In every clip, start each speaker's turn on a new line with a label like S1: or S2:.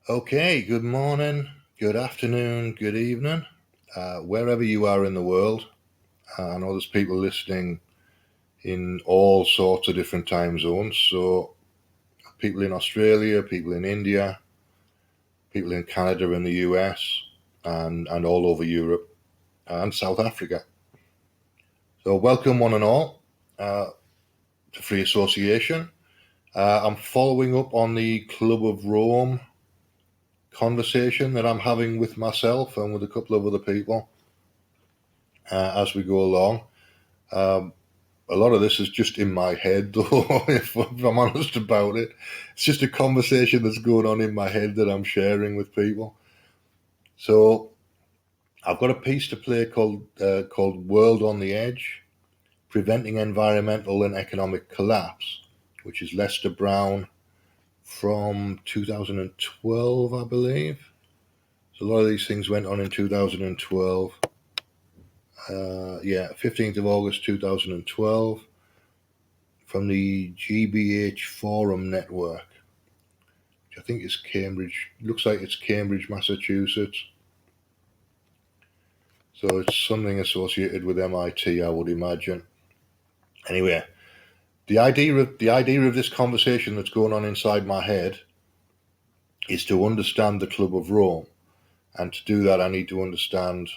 S1: Okay, good morning, good afternoon, good evening, wherever you are in the world. I know there's people listening in all sorts of different time zones. So, people in Australia, people in India, people in Canada and the US, and all over Europe and South Africa. So, welcome one and all to Free Association. I'm following up on the Club of Rome conversation that I'm having with myself and with a couple of other people as we go along. Um, a lot of this is just in my head, though, if I'm honest about it. It's just a conversation that's going on in my head that I'm sharing with people. So I've got a piece to play called World on the Edge, Preventing Environmental and Economic Collapse, which is Lester Brown from 2012, I believe. So a lot of these things went on in 2012. 15th of August 2012. From the GBH Forum Network, which I think is Cambridge. Looks like it's Cambridge, Massachusetts. So it's something associated with MIT, I would imagine. Anyway, the idea of this conversation that's going on inside my head is to understand the Club of Rome, and to do that, I need to understand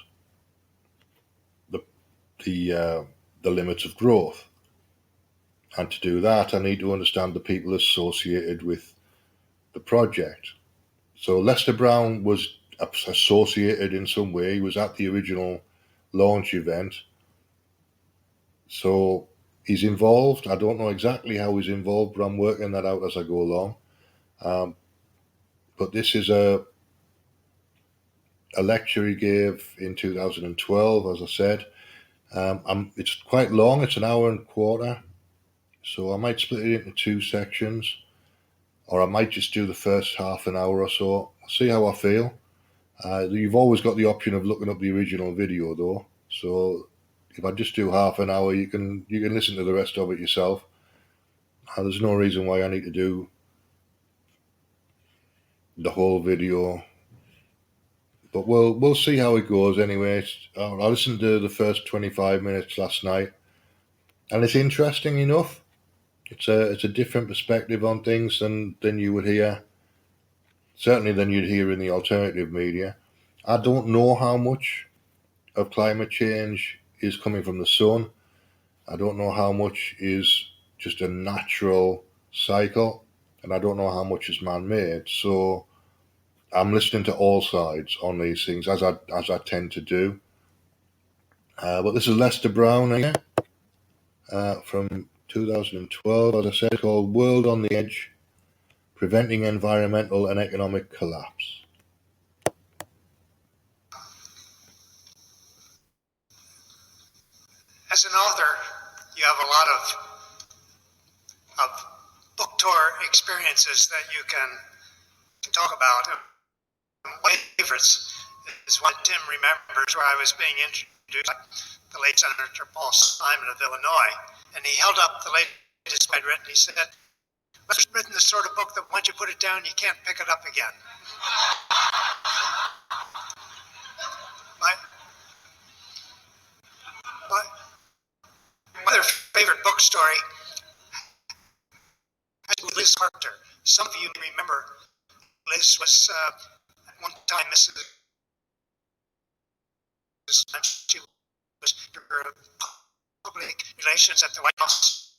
S1: the the limits of growth, and to do that, I need to understand the people associated with the project. So Lester Brown was associated in some way. He was at the original launch event. So he's involved. I don't know exactly how he's involved, but I'm working that out as I go along. Um, but this is a lecture he gave in 2012, as I said. It's quite long. It's an hour and a quarter. So I might split it into two sections, or I might just do the first half an hour or so. See how I feel. You've always got the option of looking up the original video, though. So if I just do half an hour, you can listen to the rest of it yourself. There's no reason why I need to do the whole video, but we'll see how it goes. Anyway, I listened to the first 25 minutes last night, and it's interesting enough. It's a different perspective on things than you would hear, certainly than you'd hear in the alternative media. I don't know how much of climate change is coming from the sun. I don't know how much is just a natural cycle, and I don't know how much is man-made. So I'm listening to all sides on these things, as I tend to do. But this is Lester Brown here from 2012, as I said, called "World on the Edge: Preventing Environmental and Economic Collapse."
S2: As an author, you have a lot of book tour experiences that you can talk about. One of my favorites is one Tim remembers, where I was being introduced by the late Senator Paul Simon of Illinois, and he held up the latest I'd written. He said, "I've written the sort of book that once you put it down, you can't pick it up again." My other favorite book story has with Liz Carter. Some of you may remember Liz was at one time Mrs. She was public relations at the White House.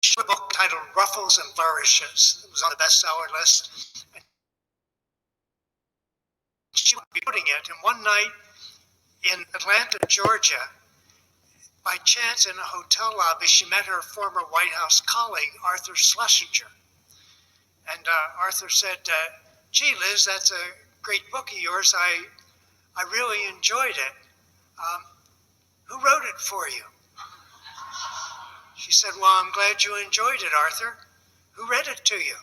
S2: She wrote a book titled Ruffles and Flourishes. It was on the bestseller list. She was reading it, and one night in Atlanta, Georgia, by chance in a hotel lobby, she met her former White House colleague, Arthur Schlesinger. And Arthur said, "Gee, Liz, that's a great book of yours. I really enjoyed it. Who wrote it for you?" She said, "Well, I'm glad you enjoyed it, Arthur. Who read it to you?"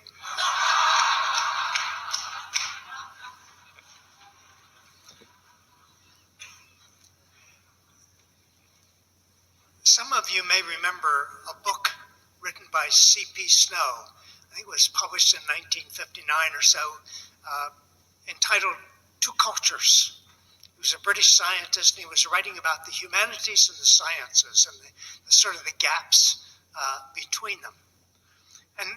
S2: Some you may remember a book written by C.P. Snow. I think it was published in 1959 or so, entitled Two Cultures. He was a British scientist, and he was writing about the humanities and the sciences and the sort of the gaps between them. And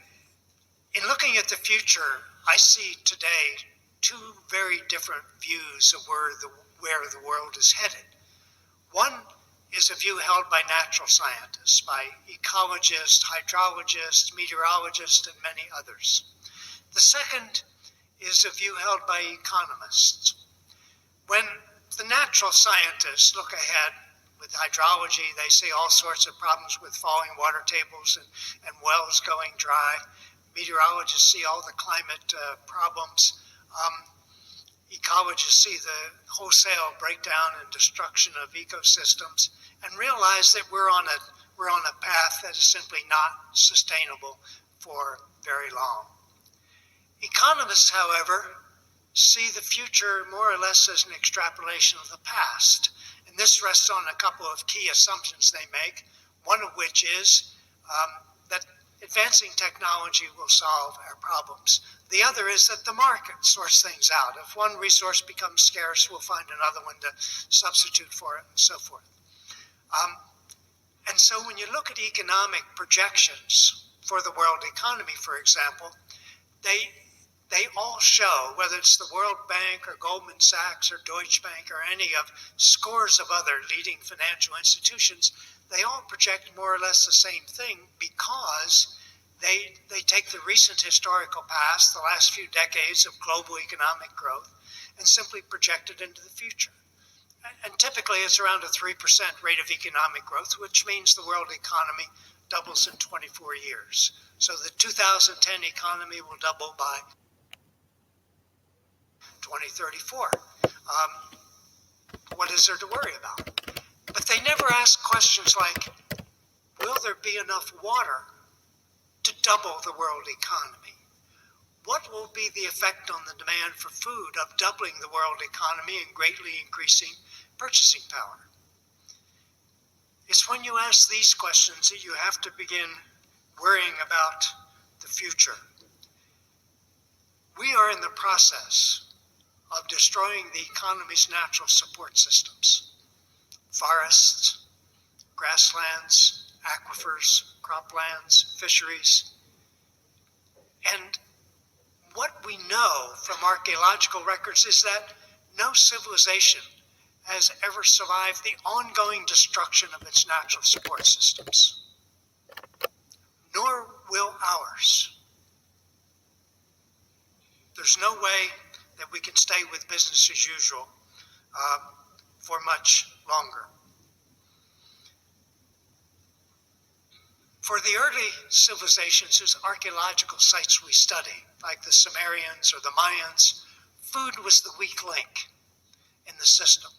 S2: in looking at the future, I see today two very different views of where the world is headed. One is a view held by natural scientists, by ecologists, hydrologists, meteorologists, and many others. The second is a view held by economists. When the natural scientists look ahead with hydrology, they see all sorts of problems with falling water tables and wells going dry. Meteorologists see all the climate problems. Ecologists see the wholesale breakdown and destruction of ecosystems and realize that we're on a path that is simply not sustainable for very long. Economists, however, see the future more or less as an extrapolation of the past. And this rests on a couple of key assumptions they make, one of which is that advancing technology will solve our problems. The other is that the market sorts things out. If one resource becomes scarce, we'll find another one to substitute for it, and so forth. And so when you look at economic projections for the world economy, for example, they all show, whether it's the World Bank or Goldman Sachs or Deutsche Bank or any of scores of other leading financial institutions, they all project more or less the same thing because they take the recent historical past, the last few decades of global economic growth, and simply project it into the future. And typically it's around a 3% rate of economic growth, which means the world economy doubles in 24 years. So the 2010 economy will double by 2034. What is there to worry about? But they never ask questions like, will there be enough water to double the world economy? What will be the effect on the demand for food of doubling the world economy and greatly increasing purchasing power? It's when you ask these questions that you have to begin worrying about the future. We are in the process of destroying the economy's natural support systems. Forests, grasslands, aquifers, croplands, fisheries. And what we know from archaeological records is that no civilization has ever survived the ongoing destruction of its natural support systems, nor will ours. There's no way that we can stay with business as usual for much longer. For the early civilizations whose archaeological sites we study, like the Sumerians or the Mayans, food was the weak link in the system.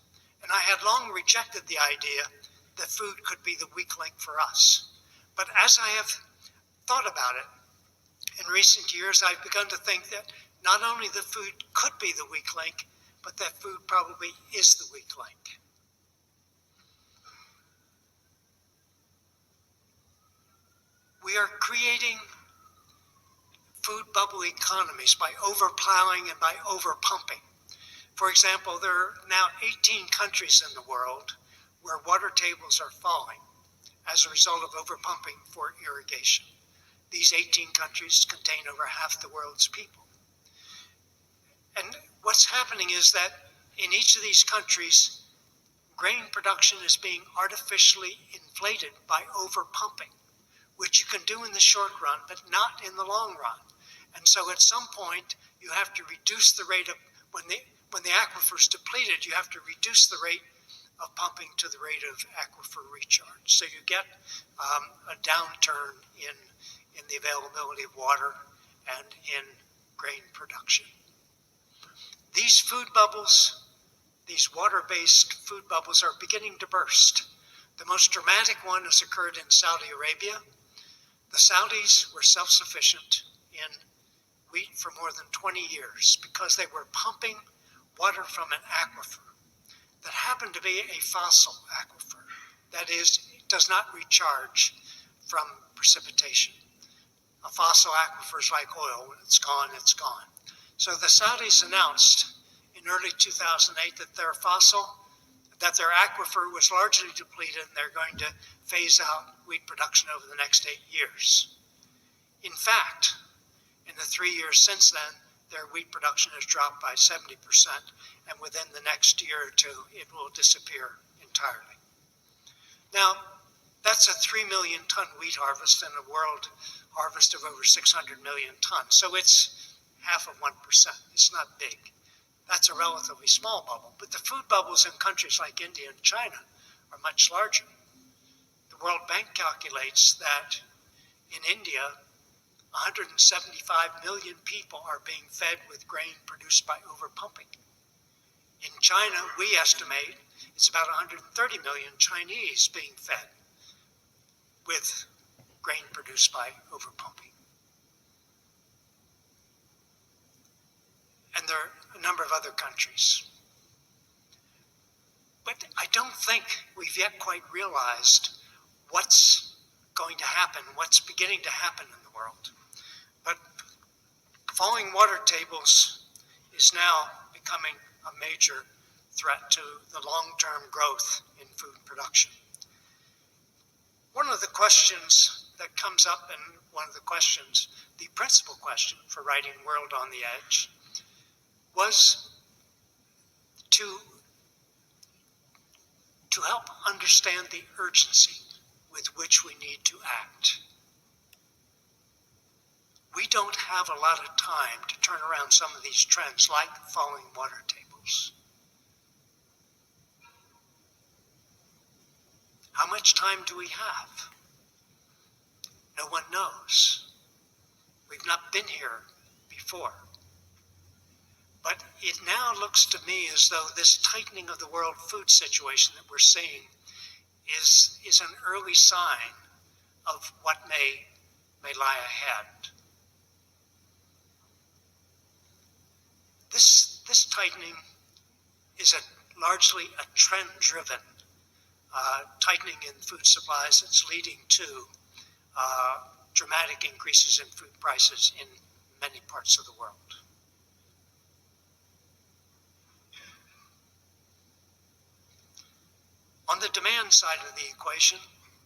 S2: And I had long rejected the idea that food could be the weak link for us. But as I have thought about it in recent years, I've begun to think that not only the food could be the weak link, but that food probably is the weak link. We are creating food bubble economies by overplowing and by overpumping. For example, there are now 18 countries in the world where water tables are falling as a result of overpumping for irrigation. These 18 countries contain over half the world's people. And what's happening is that in each of these countries, grain production is being artificially inflated by overpumping, which you can do in the short run, but not in the long run. And so at some point, you have to reduce the rate of, when the aquifer is depleted, you have to reduce the rate of pumping to the rate of aquifer recharge. So you get a downturn in the availability of water and in grain production. These food bubbles, these water-based food bubbles are beginning to burst. The most dramatic one has occurred in Saudi Arabia. The Saudis were self-sufficient in wheat for more than 20 years because they were pumping water from an aquifer that happened to be a fossil aquifer. That is, does not recharge from precipitation. A fossil aquifer is like oil. When it's gone, it's gone. So the Saudis announced in early 2008 that their aquifer was largely depleted and they're going to phase out wheat production over the next 8 years. In fact, in the 3 years since then, their wheat production has dropped by 70%, and within the next year or two, it will disappear entirely. Now, that's a 3 million ton wheat harvest and a world harvest of over 600 million tons. So it's half of 1%. It's not big. That's a relatively small bubble. But the food bubbles in countries like India and China are much larger. The World Bank calculates that in India, 175 million people are being fed with grain produced by overpumping. In China, we estimate it's about 130 million Chinese being fed with grain produced by overpumping. And there are a number of other countries. But I don't think we've yet quite realized what's going to happen, what's beginning to happen in the world. But falling water tables is now becoming a major threat to the long-term growth in food production. One of the questions that comes up, and one of the questions, the principal question for writing World on the Edge, was to help understand the urgency with which we need to act. We don't have a lot of time to turn around some of these trends like falling water tables. How much time do we have? No one knows. We've not been here before. But it now looks to me as though this tightening of the world food situation that we're seeing is an early sign of what may lie ahead. This tightening is largely a trend-driven tightening in food supplies that's leading to dramatic increases in food prices in many parts of the world. On the demand side of the equation,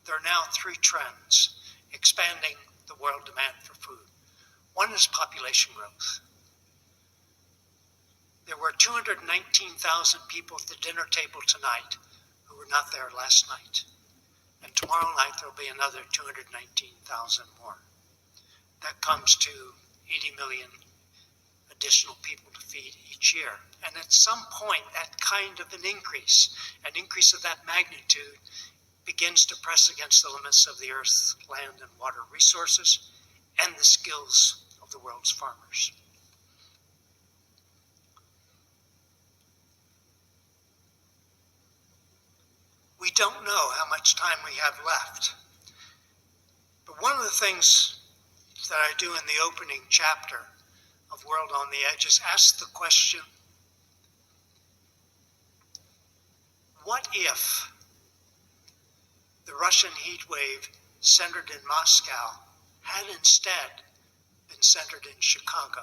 S2: there are now three trends expanding the world demand for food. One is population growth. There were 219,000 people at the dinner table tonight who were not there last night. And tomorrow night there'll be another 219,000 more. That comes to 80 million additional people to feed each year. And at some point, that kind of an increase of that magnitude, begins to press against the limits of the earth's land and water resources and the skills of the world's farmers. We don't know how much time we have left. But one of the things that I do in the opening chapter of World on the Edge is ask the question, what if the Russian heat wave centered in Moscow had instead been centered in Chicago?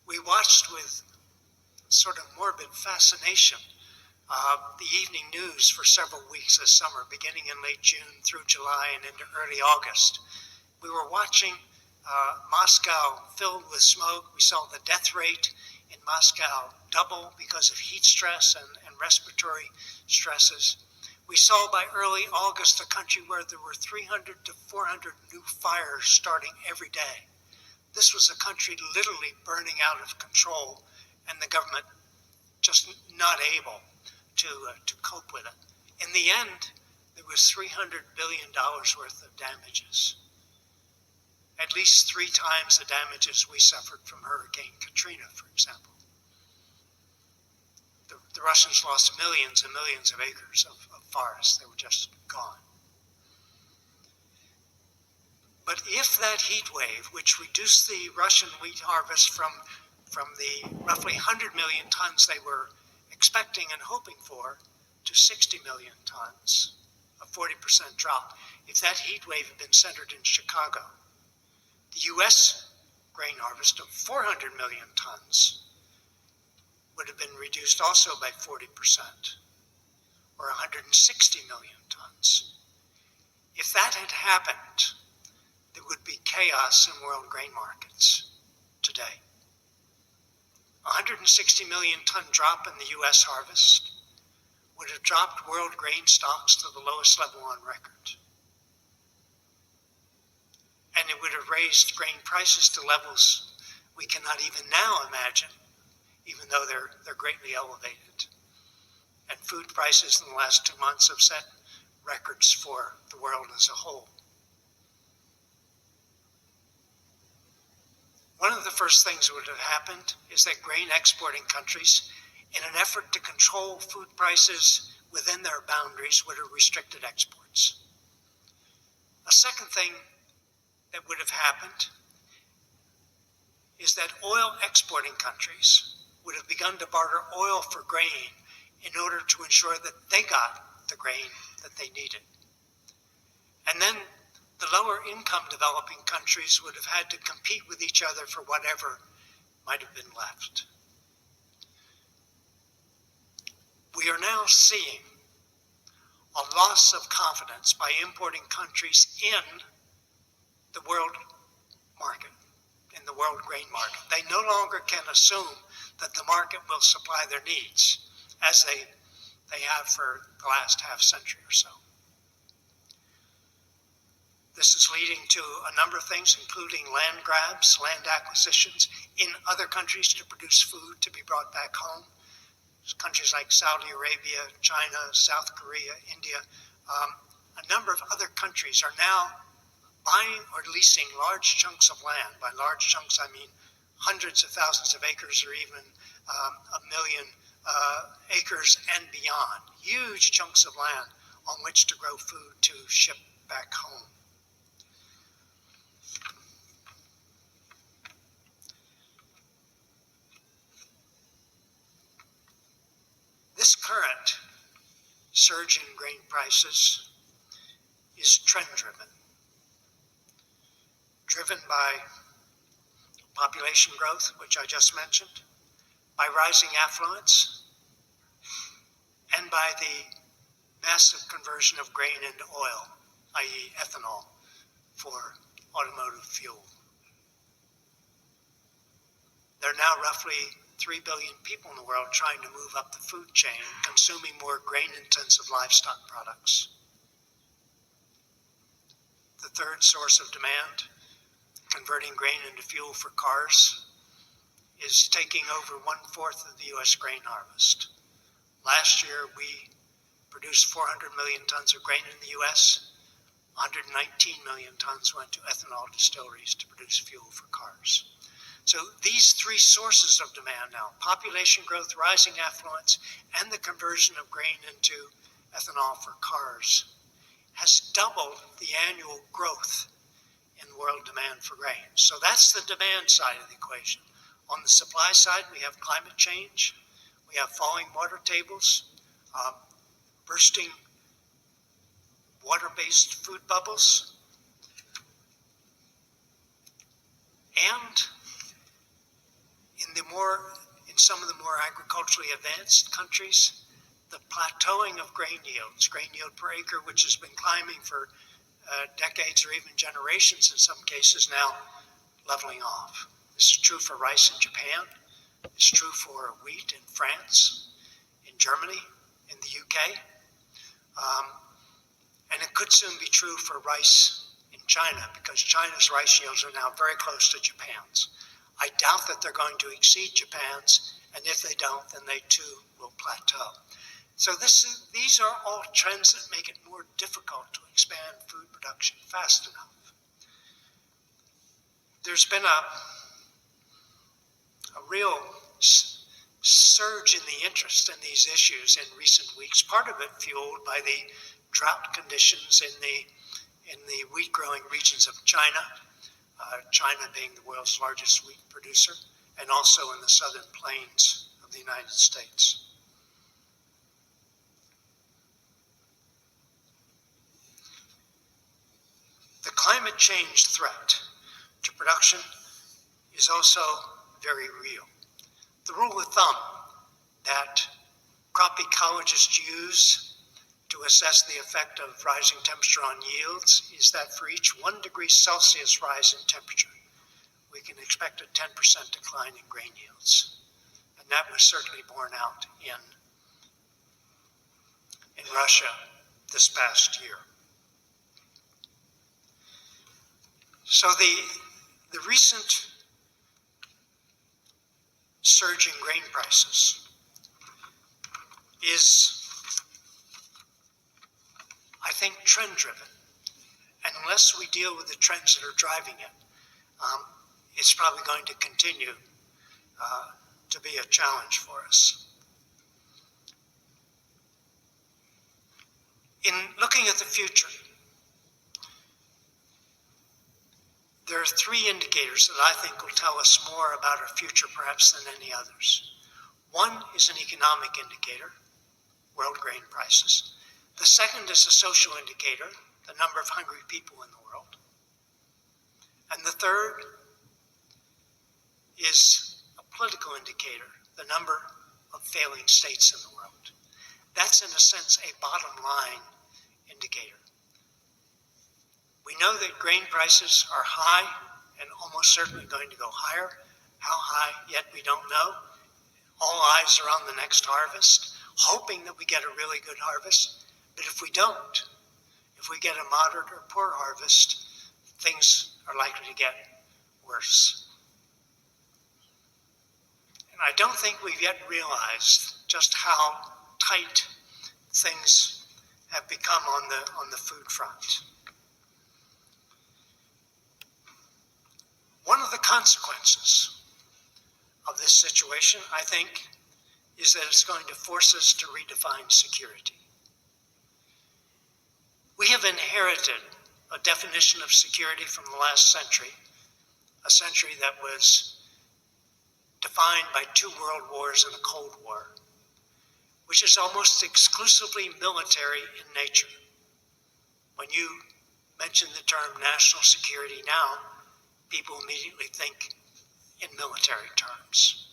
S2: We watched with sort of morbid fascination the evening news for several weeks this summer, beginning in late June through July and into early August. We were watching Moscow filled with smoke. We saw the death rate in Moscow double because of heat stress and respiratory stresses. We saw by early August a country where there were 300 to 400 new fires starting every day. This was a country literally burning out of control, and the government just not able to cope with it. In the end, there was $300 billion worth of damages. At least 3 times the damages we suffered from Hurricane Katrina, for example. The Russians lost millions and millions of acres of forests. They were just gone. But if that heat wave, which reduced the Russian wheat harvest from the roughly 100 million tons they were expecting and hoping for to 60 million tons, a 40% drop. If that heat wave had been centered in Chicago, the U.S. grain harvest of 400 million tons would have been reduced also by 40%, or 160 million tons. If that had happened, there would be chaos in world grain markets today. 160 million ton drop in the U.S. harvest would have dropped world grain stocks to the lowest level on record. And it would have raised grain prices to levels we cannot even now imagine, even though they're greatly elevated. And food prices in the last 2 months have set records for the world as a whole. One of the first things that would have happened is that grain exporting countries, in an effort to control food prices within their boundaries, would have restricted exports. A second thing that would have happened is that oil exporting countries would have begun to barter oil for grain in order to ensure that they got the grain that they needed. And then the lower income developing countries would have had to compete with each other for whatever might have been left. We are now seeing a loss of confidence by importing countries in the world market, in the world grain market. They no longer can assume that the market will supply their needs, as they have for the last half century or so. This is leading to a number of things, including land grabs, land acquisitions in other countries to produce food to be brought back home. Countries like Saudi Arabia, China, South Korea, India, a number of other countries are now buying or leasing large chunks of land. By large chunks, I mean hundreds of thousands of acres or even a million acres and beyond. Huge chunks of land on which to grow food to ship back home. This current surge in grain prices is trend-driven, driven by population growth, which I just mentioned, by rising affluence, and by the massive conversion of grain into oil, i.e. ethanol, for automotive fuel. There are now roughly 3 billion people in the world trying to move up the food chain, consuming more grain-intensive livestock products. The third source of demand, converting grain into fuel for cars, is taking over 1/4 of the U.S. grain harvest. Last year, we produced 400 million tons of grain in the U.S. 119 million tons went to ethanol distilleries to produce fuel for cars. So these three sources of demand now, population growth, rising affluence, and the conversion of grain into ethanol for cars, has doubled the annual growth in world demand for grain. So that's the demand side of the equation. On the supply side, we have climate change, we have falling water tables, bursting water-based food bubbles, and in some of the more agriculturally advanced countries, the plateauing of grain yield per acre, which has been climbing for decades or even generations in some cases, now leveling off. This is true for rice in Japan. It's true for wheat in France, in Germany, in the UK. And it could soon be true for rice in China, because China's rice yields are now very close to Japan's. I doubt that they're going to exceed Japan's, and if they don't, then they too will plateau. So these are all trends that make it more difficult to expand food production fast enough. There's been a real surge in the interest in these issues in recent weeks, part of it fueled by the drought conditions in the wheat growing regions of China, China being the world's largest wheat producer, and also in the southern plains of the United States. The climate change threat to production is also very real. The rule of thumb that crop ecologists use to assess the effect of rising temperature on yields is that for each 1 degree Celsius rise in temperature, we can expect a 10% decline in grain yields. And that was certainly borne out in Russia this past year. So the recent surge in grain prices is, I think, trend-driven. And unless we deal with the trends that are driving it, it's probably going to continue to be a challenge for us. In looking at the future, there are 3 indicators that I think will tell us more about our future perhaps than any others. One is an economic indicator, world grain prices. The second is a social indicator, the number of hungry people in the world. And the third is a political indicator, the number of failing states in the world. That's in a sense a bottom line indicator. We know that grain prices are high and almost certainly going to go higher. How high, yet we don't know. All eyes are on the next harvest, hoping that we get a really good harvest. But if we don't, if we get a moderate or poor harvest, things are likely to get worse. And I don't think we've yet realized just how tight things have become on the food front. One of the consequences of this situation, I think, is that it's going to force us to redefine security. We have inherited a definition of security from the last century, a century that was defined by 2 world wars and a Cold War, which is almost exclusively military in nature. When you mention the term national security now, people immediately think in military terms.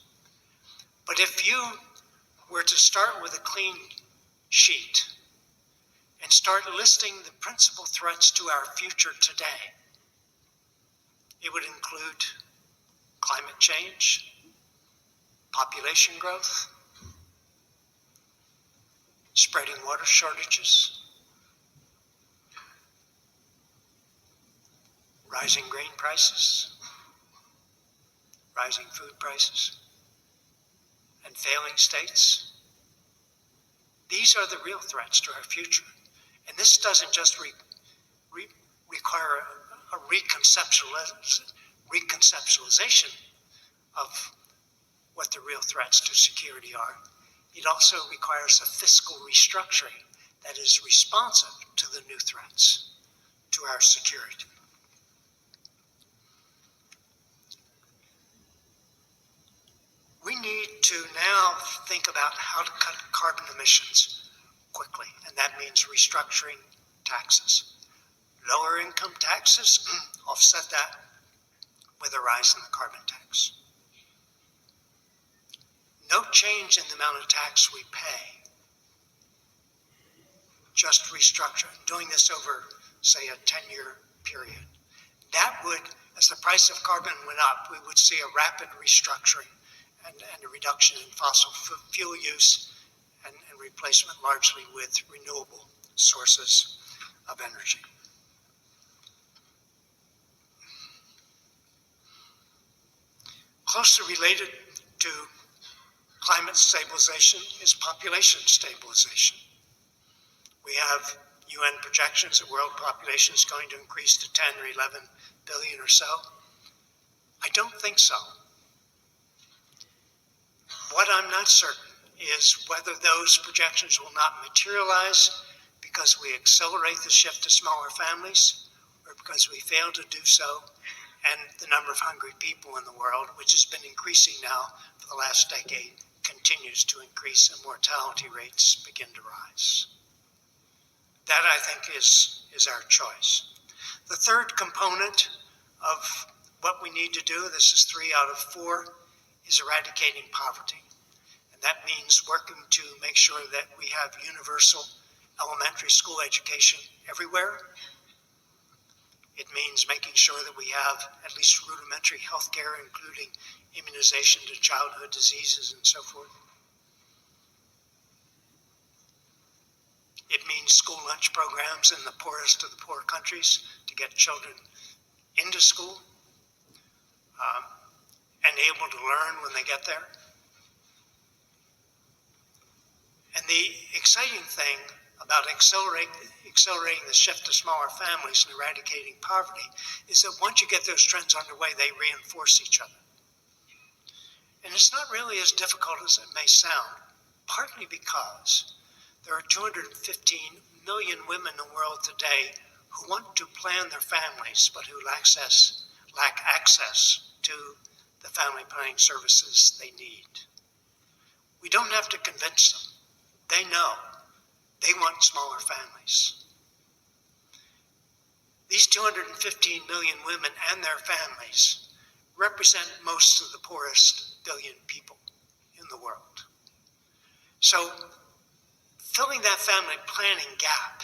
S2: But if you were to start with a clean sheet and start listing the principal threats to our future today, it would include climate change, population growth, spreading water shortages, rising grain prices, rising food prices, and failing states. These are the real threats to our future. And this doesn't just require a reconceptualization of what the real threats to security are. It also requires a fiscal restructuring that is responsive to the new threats to our security. We need to now think about how to cut carbon emissions quickly, and that means restructuring taxes. Lower income taxes, offset that with a rise in the carbon tax. No change in the amount of tax we pay, just restructure, doing this over, say, a 10-year period. That would, as the price of carbon went up, we would see a rapid restructuring and a reduction in fossil fuel use and replacement largely with renewable sources of energy. Closely related to climate stabilization is population stabilization. We have UN projections that world population is going to increase to 10 or 11 billion or so. I don't think so. What I'm not certain is whether those projections will not materialize because we accelerate the shift to smaller families or because we fail to do so and the number of hungry people in the world, which has been increasing now for the last decade, continues to increase and mortality rates begin to rise. That, I think, is our choice. The third component of what we need to do, this is 3 out of 4, is eradicating poverty. And that means working to make sure that we have universal elementary school education everywhere. It means making sure that we have at least rudimentary health care, including immunization to childhood diseases and so forth. It means school lunch programs in the poorest of the poor countries to get children into school and able to learn when they get there. And the exciting thing about accelerating the shift to smaller families and eradicating poverty is that once you get those trends underway, they reinforce each other. And it's not really as difficult as it may sound, partly because there are 215 million women in the world today who want to plan their families, but who lack access to the family planning services they need. We don't have to convince them. They know. They want smaller families. These 215 million women and their families represent most of the poorest billion people in the world. So filling that family planning gap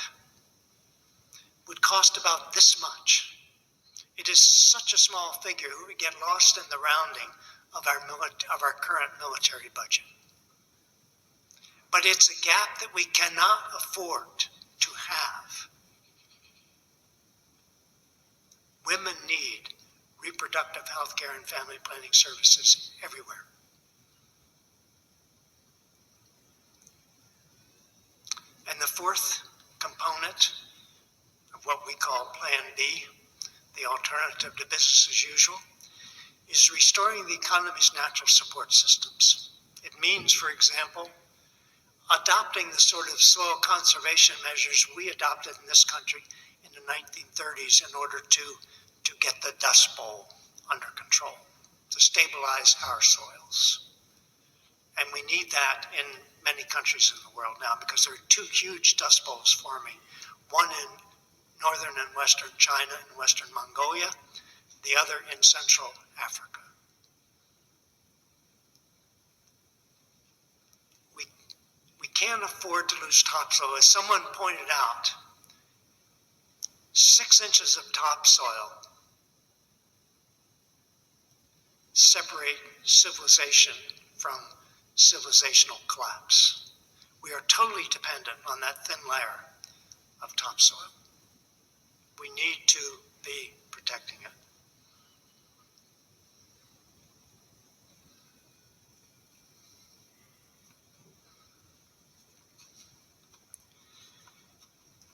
S2: would cost about this much. It is such a small figure, we get lost in the rounding of our current military budget. But it's a gap that we cannot afford to have. Women need reproductive health care and family planning services everywhere. And the fourth component of what we call Plan B, the alternative to business as usual, is restoring the economy's natural support systems. It means, for example, adopting the sort of soil conservation measures we adopted in this country in the 1930s in order to get the Dust Bowl under control, to stabilize our soils. And we need that in many countries in the world now because there are 2 huge Dust Bowls forming, one in northern and western China and western Mongolia, the other in Central Africa. We can't afford to lose topsoil. As someone pointed out, 6 inches of topsoil separate civilization from civilizational collapse. We are totally dependent on that thin layer of topsoil. We need to be protecting it.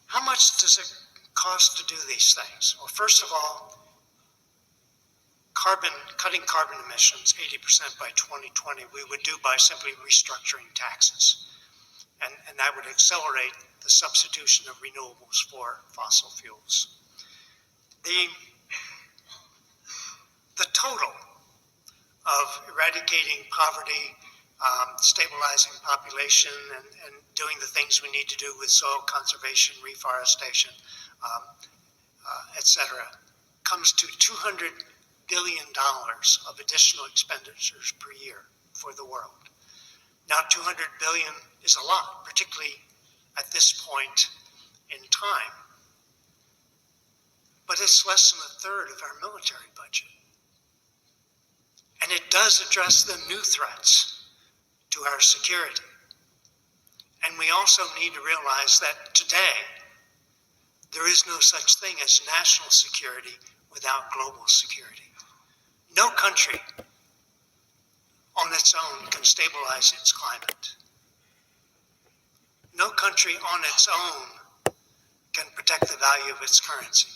S2: How much does it cost to do these things? Well, first of all, cutting carbon emissions 80% by 2020, we would do by simply restructuring taxes. And that would accelerate the substitution of renewables for fossil fuels. The total of eradicating poverty, stabilizing population, and doing the things we need to do with soil conservation, reforestation, etc., comes to $200 billion of additional expenditures per year for the world. Now, $200 billion is a lot, particularly at this point in time. But it's less than a third of our military budget. And it does address the new threats to our security. And we also need to realize that today, there is no such thing as national security without global security. No country on its own can stabilize its climate. No country on its own can protect the value of its currency.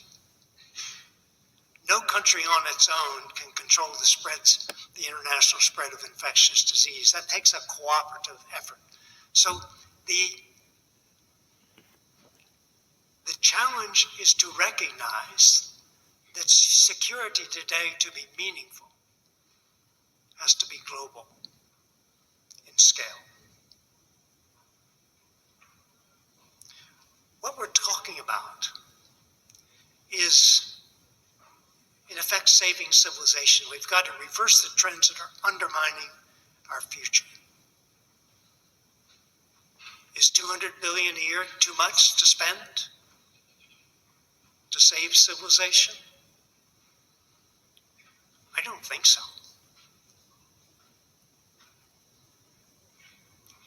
S2: No country on its own can control the international spread of infectious disease. That takes a cooperative effort. So the challenge is to recognize that security today, to be meaningful, has to be global in scale. What we're talking about is, in effect, saving civilization. We've got to reverse the trends that are undermining our future. Is $200 billion a year too much to spend to save civilization? I don't think so.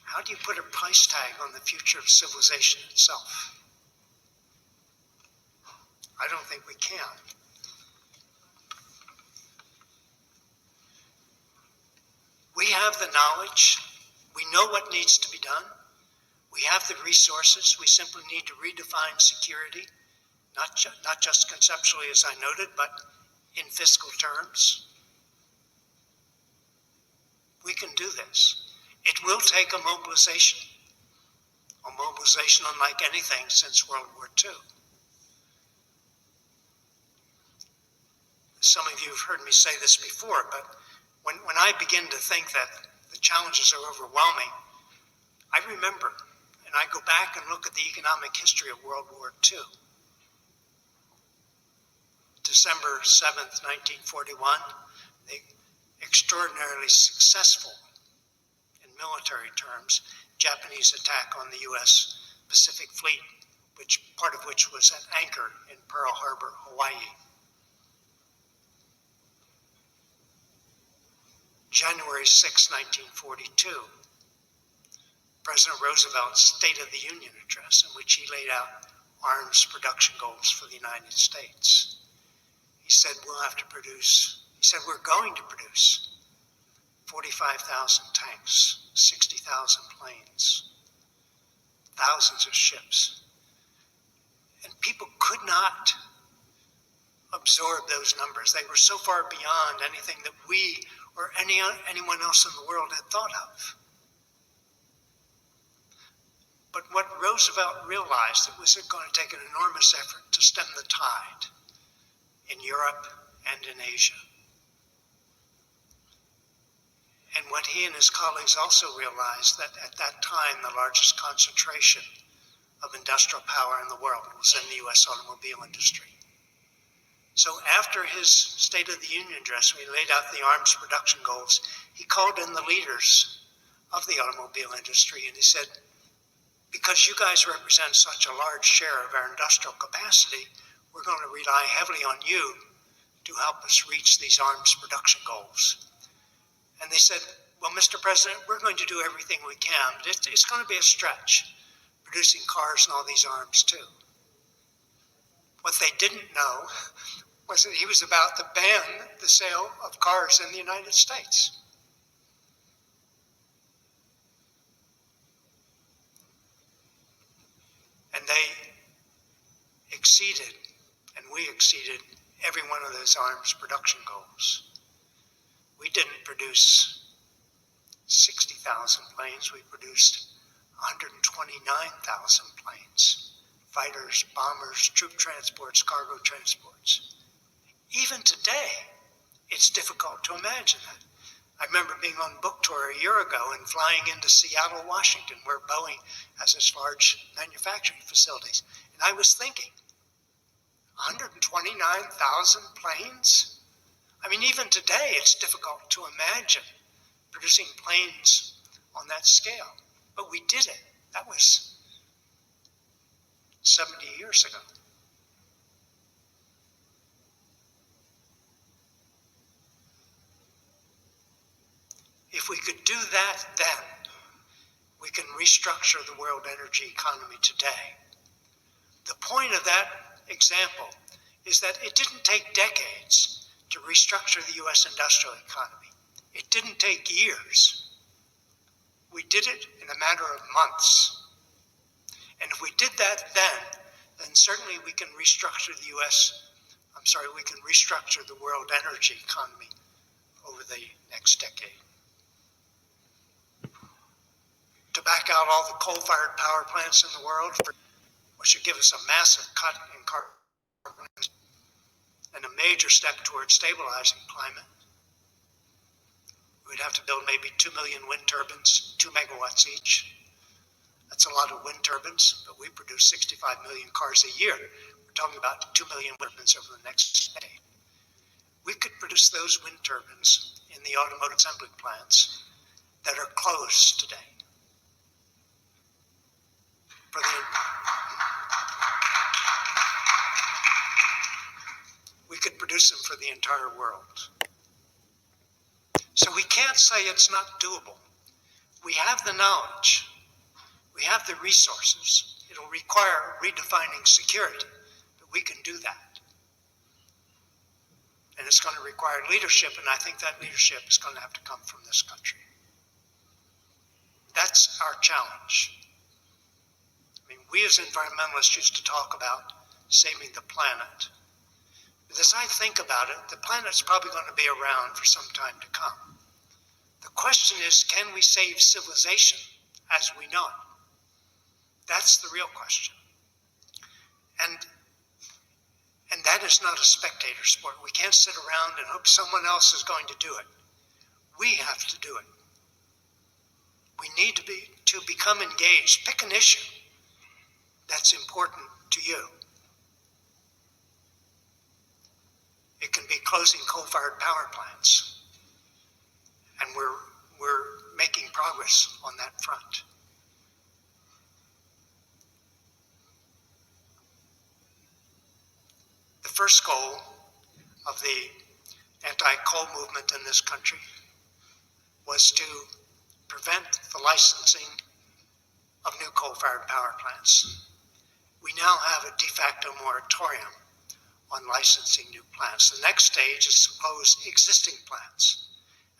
S2: How do you put a price tag on the future of civilization itself? I don't think we can. We have the knowledge. We know what needs to be done. We have the resources. We simply need to redefine security, not just conceptually, as I noted, but in fiscal terms. We can do this. It will take a mobilization unlike anything since World War II. Some of you have heard me say this before, but when I begin to think that the challenges are overwhelming, I remember, and I go back and look at the economic history of World War II. December 7th, 1941, the extraordinarily successful, in military terms, Japanese attack on the U.S. Pacific Fleet, part of which was at anchor in Pearl Harbor, Hawaii. January 6, 1942, President Roosevelt's State of the Union address, in which he laid out arms production goals for the United States. He said we're going to produce 45,000 tanks, 60,000 planes, thousands of ships. And people could not absorb those numbers. They were so far beyond anything that we or anyone else in the world had thought of. But what Roosevelt realized, it was going to take an enormous effort to stem the tide in Europe and in Asia. And what he and his colleagues also realized, that at that time, the largest concentration of industrial power in the world was in the U.S. automobile industry. So after his State of the Union address, when he laid out the arms production goals, he called in the leaders of the automobile industry and he said, because you guys represent such a large share of our industrial capacity, we're going to rely heavily on you to help us reach these arms production goals. And they said, well, Mr. President, we're going to do everything we can, but it's going to be a stretch, producing cars and all these arms too. What they didn't know was that he was about to ban the sale of cars in the United States. And they exceeded, and we exceeded, every one of those arms production goals. We didn't produce 60,000 planes, we produced 129,000 planes. Fighters, bombers, troop transports, cargo transports. Even today, it's difficult to imagine that. I remember being on book tour a year ago and flying into Seattle, Washington, where Boeing has its large manufacturing facilities. And I was thinking, 129,000 planes? I mean, even today, it's difficult to imagine producing planes on that scale. But we did it. That was 70 years ago. If we could do that then, we can restructure the world energy economy today. The point of that example is that it didn't take decades to restructure the U.S. industrial economy. It didn't take years. We did it in a matter of months. And if we did that then certainly we can restructure we can restructure the world energy economy over the next decade. To back out all the coal-fired power plants in the world, which would give us a massive cut in carbon and a major step towards stabilizing climate. We'd have to build maybe 2 million wind turbines, 2 megawatts each, That's a lot of wind turbines, but we produce 65 million cars a year. We're talking about 2 million wind turbines over the next decade. We could produce those wind turbines in the automotive assembly plants that are closed today. We could produce them for the entire world. So we can't say it's not doable. We have the knowledge. We have the resources. It'll require redefining security, but we can do that. And it's going to require leadership, and I think that leadership is going to have to come from this country. That's our challenge. I mean, we as environmentalists used to talk about saving the planet. But as I think about it, the planet's probably going to be around for some time to come. The question is, can we save civilization as we know it? That's the real question. And that is not a spectator sport. We can't sit around and hope someone else is going to do it. We have to do it. We need to become engaged. Pick an issue that's important to you. It can be closing coal-fired power plants. And we're making progress on that front. The first goal of the anti-coal movement in this country was to prevent the licensing of new coal-fired power plants. We now have a de facto moratorium on licensing new plants. The next stage is to close existing plants.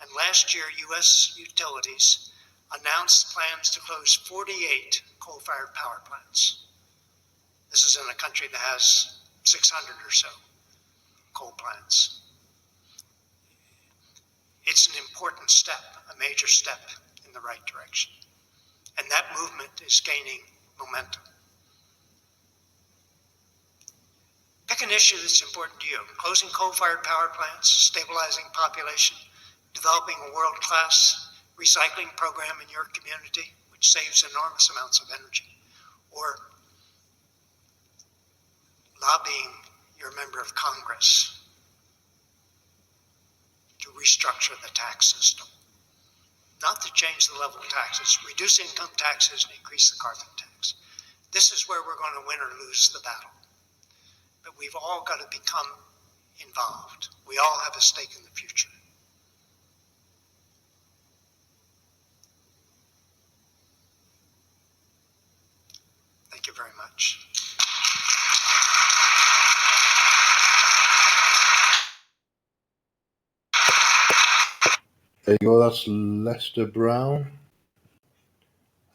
S2: And last year, U.S. utilities announced plans to close 48 coal-fired power plants. This is in a country that has 600 or so coal plants. It's an important step, a major step in the right direction. And that movement is gaining momentum. Pick an issue that's important to you. Closing coal-fired power plants, stabilizing population, developing a world-class recycling program in your community, which saves enormous amounts of energy, or lobbying your member of Congress to restructure the tax system. Not to change the level of taxes, reduce income taxes and increase the carbon tax. This is where we're going to win or lose the battle. But we've all got to become involved. We all have a stake in the future. Thank you very much.
S1: There you go, that's Lester Brown.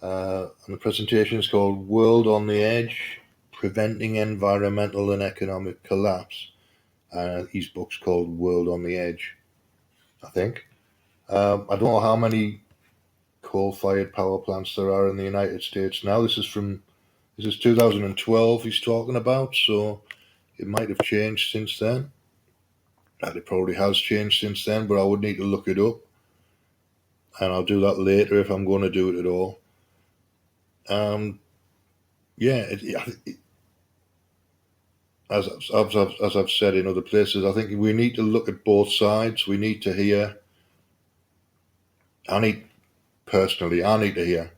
S1: And the presentation is called World on the Edge, Preventing Environmental and Economic Collapse. His book's called World on the Edge, I think. I don't know how many coal-fired power plants there are in the United States now. This is 2012 he's talking about, so it might have changed since then. And it probably has changed since then, but I would need to look it up. And I'll do that later if I'm going to do it at all. As I've said in other places, I think we need to look at both sides. We need to hear. I need to hear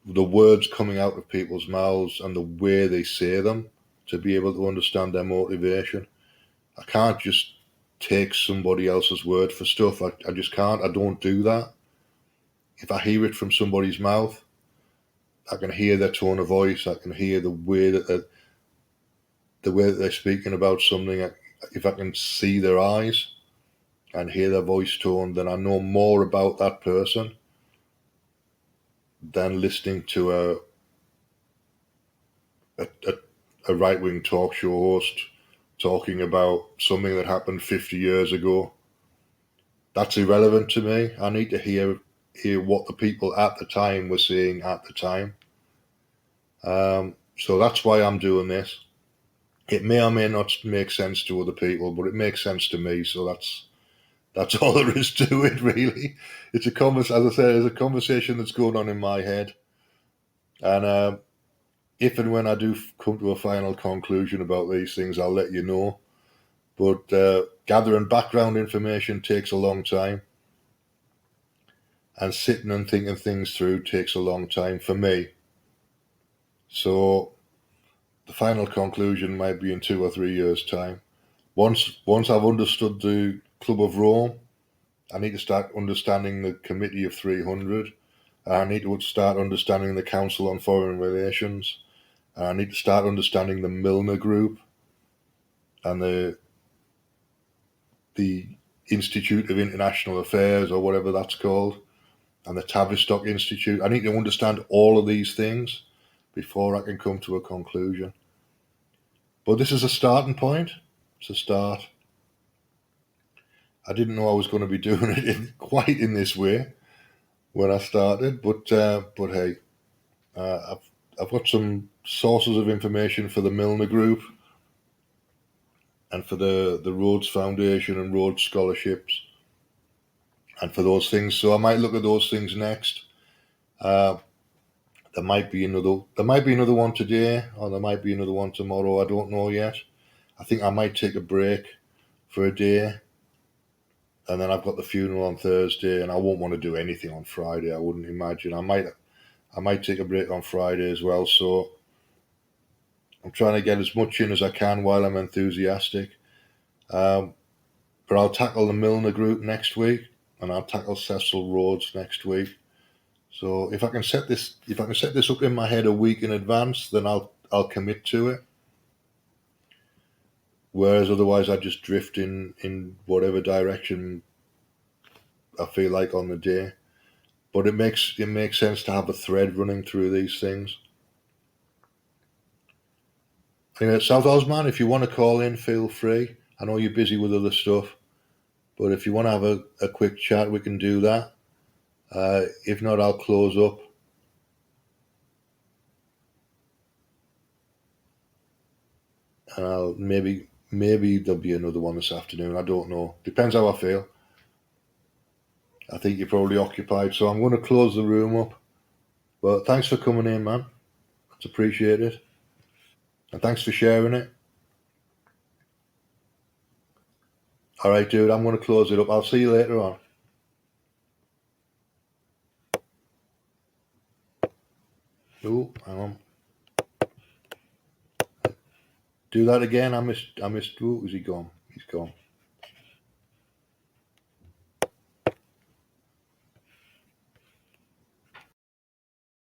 S1: the words coming out of people's mouths and the way they say them to be able to understand their motivation. I can't just take somebody else's word for stuff. I just can't. I don't do that. If I hear it from somebody's mouth, I can hear their tone of voice. I can hear the way that they're speaking about something. If I can see their eyes and hear their voice tone, then I know more about that person than listening to a right-wing talk show host talking about something that happened 50 years ago. That's irrelevant to me. I need to hear what the people at the time were saying at the time. So that's why I'm doing this. It may or may not make sense to other people, but it makes sense to me. So that's all there is to it, really. It's a conversation that's going on in my head, And if and when I do come to a final conclusion about these things, I'll let you know. But gathering background information takes a long time, and sitting and thinking things through takes a long time for me. So the final conclusion might be in 2 or 3 years' time. Once I've understood the Club of Rome, I need to start understanding the Committee of 300. I need to start understanding the Council on Foreign Relations. I need to start understanding the Milner Group and the Institute of International Affairs, or whatever that's called, and the Tavistock Institute. I need to understand all of these things before I can come to a conclusion. But this is a starting point. It's a start. I didn't know I was going to be doing it quite in this way when I started, but hey, I've got some sources of information for the Milner Group and for the Rhodes Foundation and Rhodes Scholarships and for those things. So I might look at those things next. Uh, there might be another one today, or there might be another one tomorrow. I don't know yet. I think I might take a break for a day, and then I've got the funeral on Thursday, and I won't want to do anything on Friday. I wouldn't imagine. I might take a break on Friday as well. So I'm trying to get as much in as I can while I'm enthusiastic. Um, but I'll tackle the Milner Group next week, and I'll tackle Cecil Rhodes next week. So if I can set this up in my head a week in advance, then I'll commit to it. Whereas otherwise, I just drift in whatever direction I feel like on the day. But it makes sense to have a thread running through these things. Anyway, South Osman, if you want to call in, feel free. I know you're busy with other stuff, but if you want to have a quick chat, we can do that. If not, I'll close up. And I'll maybe there'll be another one this afternoon. I don't know. Depends how I feel. I think you're probably occupied, so I'm going to close the room up. But thanks for coming in, man. It's appreciated. And thanks for sharing it. All right, dude, I'm going to close it up. I'll see you later on. Oh, hang on. Do that again. I missed. Oh, is he gone? He's gone.